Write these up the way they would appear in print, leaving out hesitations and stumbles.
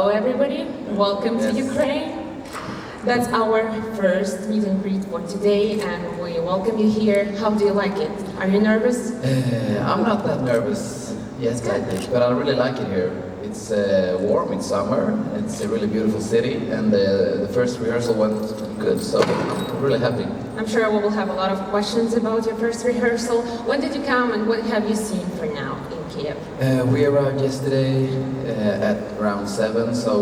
Hello everybody, welcome to Ukraine. That's our first meet and greet for today and we welcome you here. How do you like it? Are you nervous? I'm not that nervous, yes, I think, but I really like it here. It's warm, it's summer, it's a really beautiful city, and the first rehearsal went good, so I'm really happy. I'm sure we will have a lot of questions about your first rehearsal. When did you come and what have you seen for now in Kiev? We arrived yesterday at around 7, so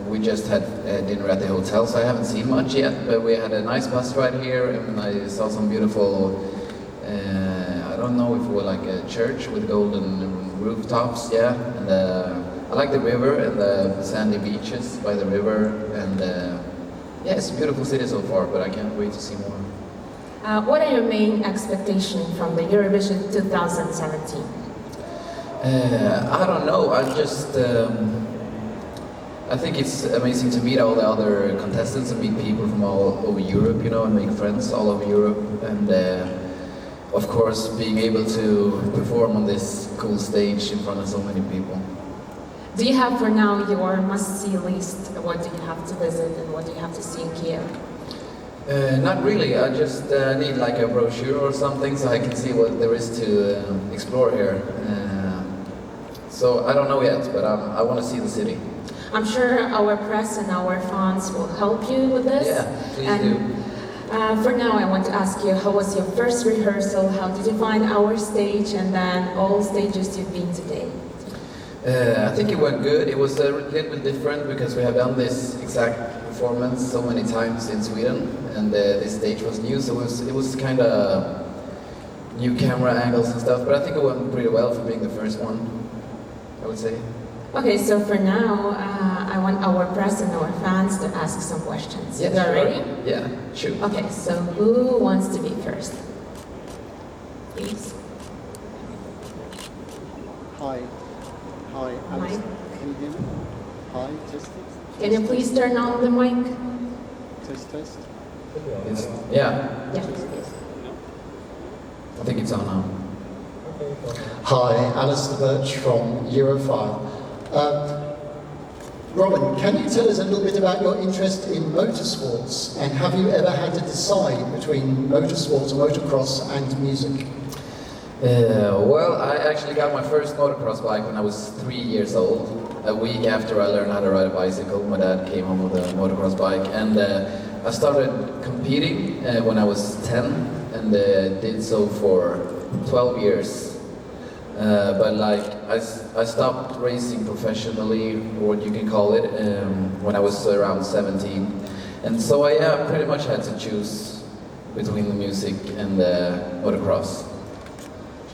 we just had dinner at the hotel, so I haven't seen much yet, but we had a nice bus ride here, and I saw some beautiful, I don't know if it was like a church with golden rooftops, yeah, and I like the river and the sandy beaches by the river, and yeah, it's a beautiful city so far, but I can't wait to see more. What are your main expectations from the Eurovision 2017? I don't know, I think it's amazing to meet all the other contestants and meet people from all over Europe, you know, and make friends all over Europe, and of course being able to perform on this cool stage in front of so many people. Do you have for now your must-see list? What do you have to visit and what do you have to see in Kiev? Not really, I just need like a brochure or something so I can see what there is to explore here. So I don't know yet, but I want to see the city. I'm sure our press and our fans will help you with this. Yeah, please do. For now, I want to ask you, how was your first rehearsal? How did you find our stage and then all stages you've been today? I think it went good. It was a little bit different because we have done this exact performance so many times in Sweden, and this stage was new, so it was kind of new camera angles and stuff, but I think it went pretty well for being the first one, I would say. Okay, so for now, I want our press and our fans to ask some questions. Yes, you are ready? Yeah, sure. Okay, so who wants to be first? Please. Hi. Hi, Alice. Mic. Can you hear me? Hi, test. Can you please turn on the mic? Test. Yeah, Yeah. I think it's on now. Hi, Alistair Birch from Eurofile. Robin, can you tell us a little bit about your interest in motorsports, and have you ever had to decide between motorsports or motocross and music? Well, I actually got my first motocross bike when I was 3 years old. A week after I learned how to ride a bicycle, my dad came home with a motocross bike, and I started competing when I was 10, and did so for 12 years. But like, I stopped racing professionally, or what you can call it, when I was around 17. And so I pretty much had to choose between the music and the motocross,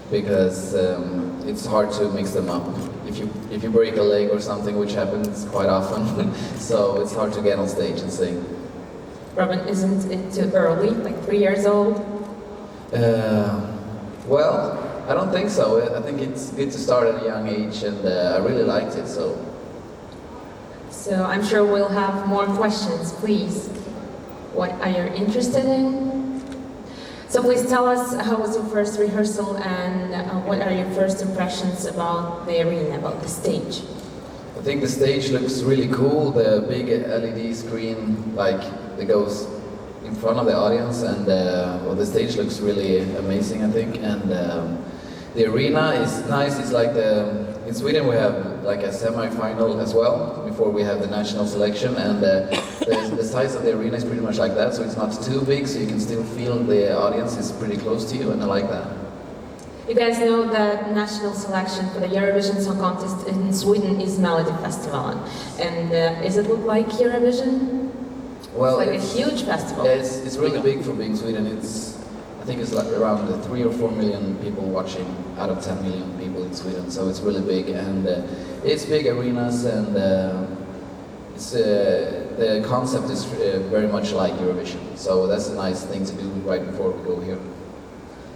because it's hard to mix them up. If you break a leg or something, which happens quite often, so it's hard to get on stage and sing. Robin, isn't it too early, like 3 years old? Well, I don't think so. I think it's good to start at a young age, and I really liked it, so. So I'm sure we'll have more questions, please. What are you interested in? So please tell us, how was your first rehearsal and what are your first impressions about the arena, about the stage? I think the stage looks really cool, the big LED screen like that goes in front of the audience, and well, the stage looks really amazing, I think, and the arena is nice. It's like in Sweden we have like a semi-final as well before we have the national selection, and the size of the arena is pretty much like that, so it's not too big, so you can still feel the audience is pretty close to you, and I like that. You guys know that national selection for the Eurovision Song Contest in Sweden is Melodifestivalen, and does it look like Eurovision? Well, it's like a huge festival. Yeah, it's really big for being Sweden. I think it's like around 3 or 4 million people watching out of 10 million people in Sweden, so it's really big, and it's big arenas, and the concept is very much like Eurovision, so that's a nice thing to do right before we go here.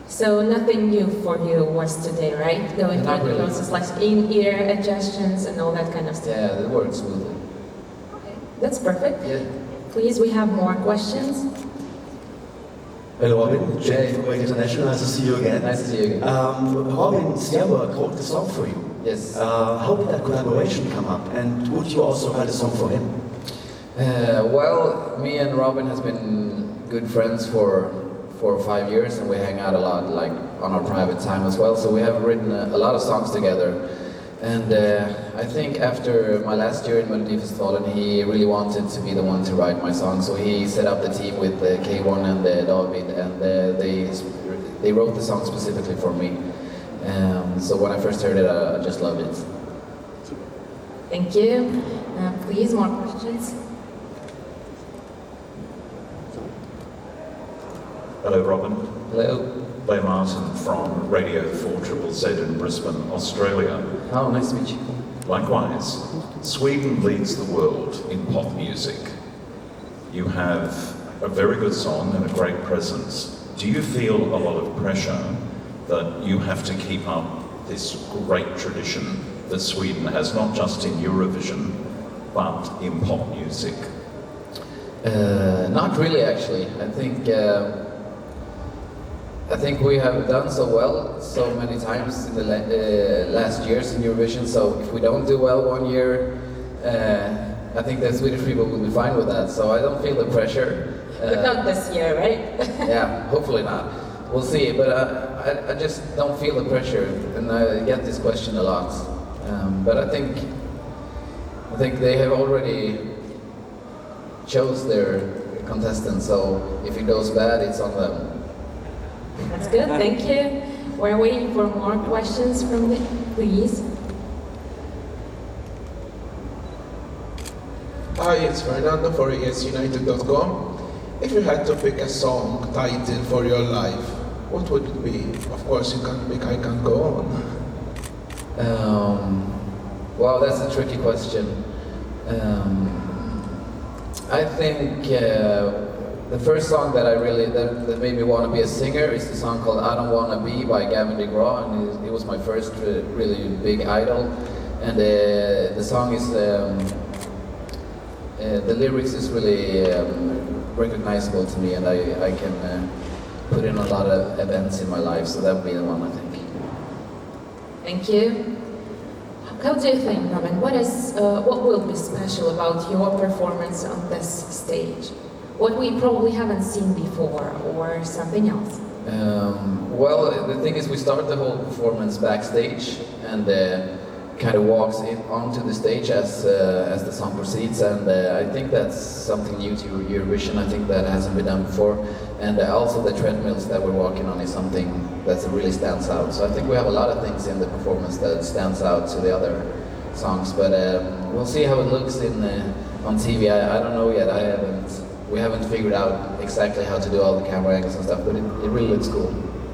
So nothing new for you was today, right? Going through the process, like in-ear adjustments and all that kind of stuff. Yeah, it works smoothly. Okay, that's perfect. Yeah. Please, we have more questions. Hello Robin, Jay from Radio International, nice to see you again. Nice to see you again. Robin, Stairwork wrote the song for you. Yes. How did that collaboration come up? And would you also write a song for him? Well, me and Robin has been good friends for 4 or 5 years, and we hang out a lot, like on our private time as well. So we have written a lot of songs together. And I think after my last year in Melodifestivalen, he really wanted to be the one to write my song. So he set up the team with K1 and David, and they wrote the song specifically for me. So when I first heard it, I just loved it. Thank you. Please, more questions? Hello, Robin. Hello. Blair Martin from Radio 4ZZZ in Brisbane, Australia. Oh, nice to meet you. Likewise, Sweden leads the world in pop music. You have a very good song and a great presence. Do you feel a lot of pressure that you have to keep up this great tradition that Sweden has, not just in Eurovision, but in pop music? Not really, actually. I think we have done so well so many times in the last years in Eurovision, so if we don't do well one year, I think the Swedish people will be fine with that, so I don't feel the pressure. But not this year, right? Yeah, hopefully not. We'll see, but I just don't feel the pressure, and I get this question a lot. But I think they have already chose their contestants, so if it goes bad, it's on them. That's good, thank you. We're waiting for more questions from the, please. Hi, it's Fernando for esunited.com. If you had to pick a song title for your life, what would it be? Of course, you can't pick I Can't Go On. Wow, that's a tricky question. I think the first song that that made me want to be a singer is the song called I Don't Wanna Be by Gavin DeGraw, and it was my first really big idol. And the song is, the lyrics is really recognizable to me, and I can put in a lot of events in my life, so that would be the one, I think. Thank you. How do you think, Robin, what will be special about your performance on this stage? What we probably haven't seen before, or something else? Well, the thing is, we start the whole performance backstage, and kind of walks onto the stage as the song proceeds, and I think that's something new to Eurovision. I think that hasn't been done before, and also the treadmills that we're walking on is something that really stands out. So I think we have a lot of things in the performance that stands out to the other songs, but we'll see how it looks on TV. I don't know yet. We haven't figured out exactly how to do all the camera angles and stuff, but it really looks cool.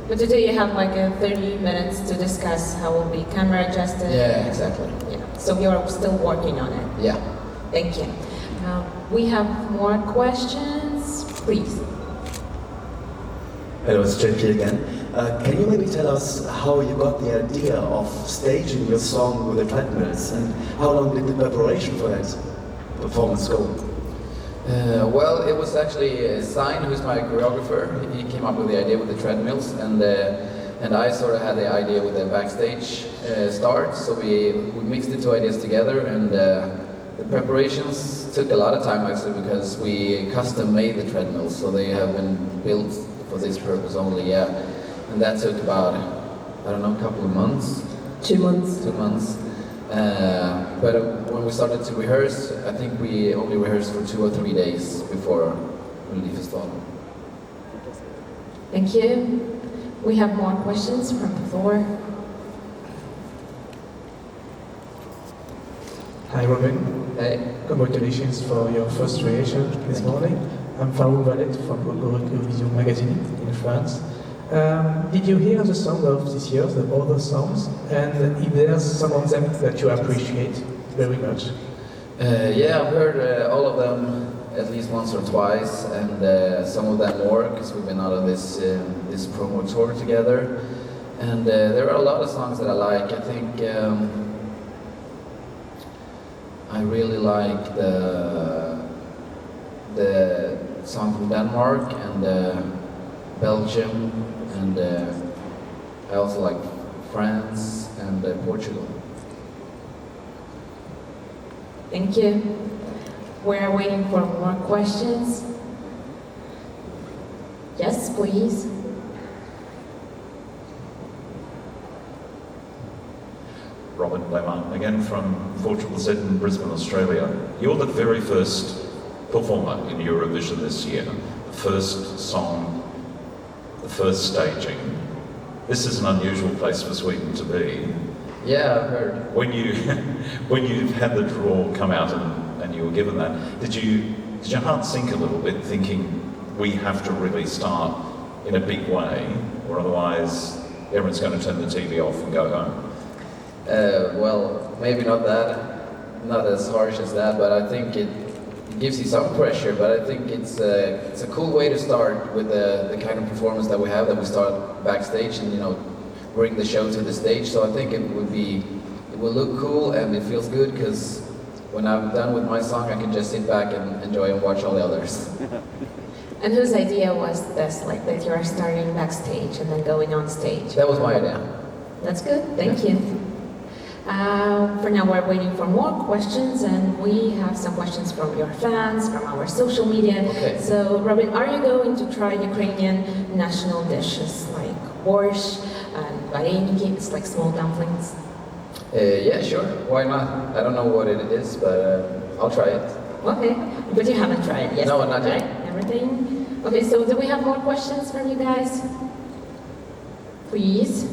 But today you have like 30 minutes to discuss how it will be camera adjusted. Yeah, exactly. Yeah. So you're still working on it. Yeah. Thank you. We have more questions, please. Hello, it's JP again. Can you maybe tell us how you got the idea of staging your song with the treadmills, and how long did the preparation for that performance go? Well, it was actually Stein, who's my choreographer. He came up with the idea with the treadmills, and I sort of had the idea with the backstage start. So we mixed the two ideas together, and the preparations took a lot of time actually, because we custom made the treadmills, so they have been built for this purpose only. Yeah, and that took about, I don't know, a couple of months. 2 months. 2 months. But when we started to rehearse, I think we only rehearsed for 2 or 3 days before Melodifestivalen. Thank you. We have more questions from the floor. Hi Robin, Hey. congratulations for your first reaction this morning. I'm Farouk Valet from Eurovision magazine in France. Did you hear the song of this year, the other songs? And if there's some of them that you appreciate very much? Yeah, I've heard all of them at least once or twice, and some of them more, because we've been out on this promo tour together. And there are a lot of songs that I like. I think I really like the song from Denmark and Belgium, and I also like France and Portugal. Thank you. We're waiting for more questions. Yes, please. Robin Lemmer, again from 4ZZZ in Brisbane, Australia. You're the very first performer in Eurovision this year. The first song, the first staging. This is an unusual place for Sweden to be. Yeah, I've heard. When you had the draw come out and you were given that, did your heart sink a little bit, thinking we have to really start in a big way, or otherwise everyone's going to turn the TV off and go home? Well, maybe not as harsh as that, but I think it gives you some pressure. But I think it's a cool way to start with the kind of performance that we have. That we start backstage and bring the show to the stage. So I think it will look cool and it feels good because when I'm done with my song, I can just sit back and enjoy and watch all the others. And whose idea was this, like that you are starting backstage and then going on stage? That was my idea. That's good, thank you. For now, we're waiting for more questions, and we have some questions from your fans, from our social media. Okay. So, Robin, are you going to try Ukrainian national dishes like borscht and vareniki? It's like small dumplings. Yeah, sure. Why not? I don't know what it is, but I'll try it. Okay, but you haven't tried it yet. No, not yet. Right? Everything. Okay, so do we have more questions from you guys? Please.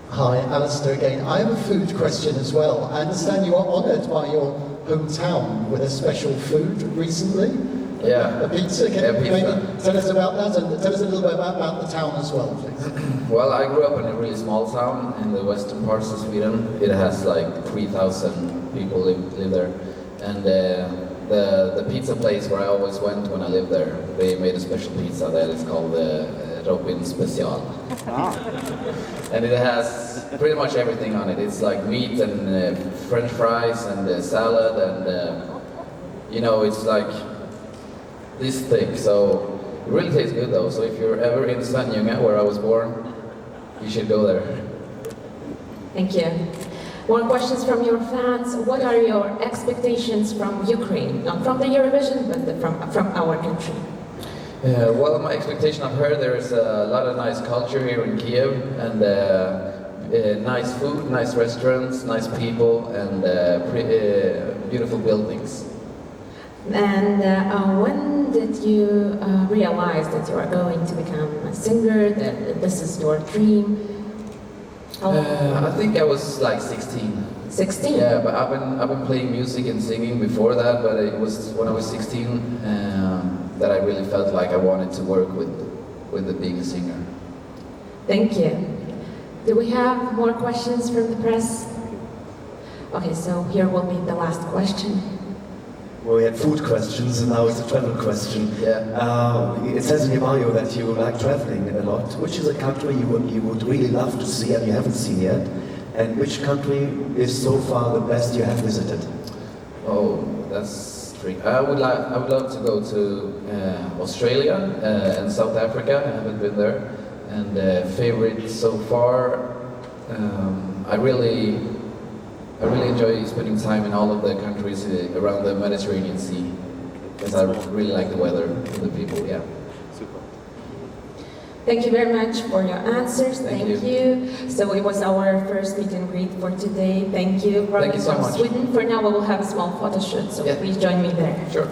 Hi, Alistair again. I have a food question as well. I understand you are honoured by your hometown with a special food recently. Yeah. A pizza. Can you pizza. maybe tell us about that and tell us a little bit about the town as well, please? Well, I grew up in a really small town in the western parts of Sweden. It has like 3,000 people live there. And the pizza place where I always went when I lived there, they made a special pizza that is called Robin Special. And it has pretty much everything on it. It's like meat and French fries and salad and it's like this thick. So it really tastes good though. So if you're ever in Svenljunga, where I was born, you should go there. Thank you. More questions from your fans. What are your expectations from Ukraine? Not from the Eurovision, but from our country. Well, my expectation, I've heard there's a lot of nice culture here in Kiev, and nice food, nice restaurants, nice people, and beautiful buildings. And when did you realize that you are going to become a singer, that this is your dream? I think I was like 16. 16? Yeah, but I've been playing music and singing before that, but it was when I was 16 that I really felt like I wanted to work with being a singer. Thank you. Do we have more questions from the press? Okay, so here will be the last question. Well, we had food questions, and now it's a travel question. Yeah. It says in your bio that you like traveling a lot. Which is a country you would really love to see and you haven't seen yet? And which country is so far the best you have visited? Oh, that's tricky. I would love to go to Australia and South Africa. I haven't been there. And favorite so far, I really enjoy spending time in all of the countries around the Mediterranean Sea because I really like the weather and the people. Yeah. Thank you very much for your answers. Thank you. So it was our first meet and greet for today. Thank you, Robin Thank you so from much. Sweden. For now, we will have a small photo shoot, so Yeah. please join me there. Sure.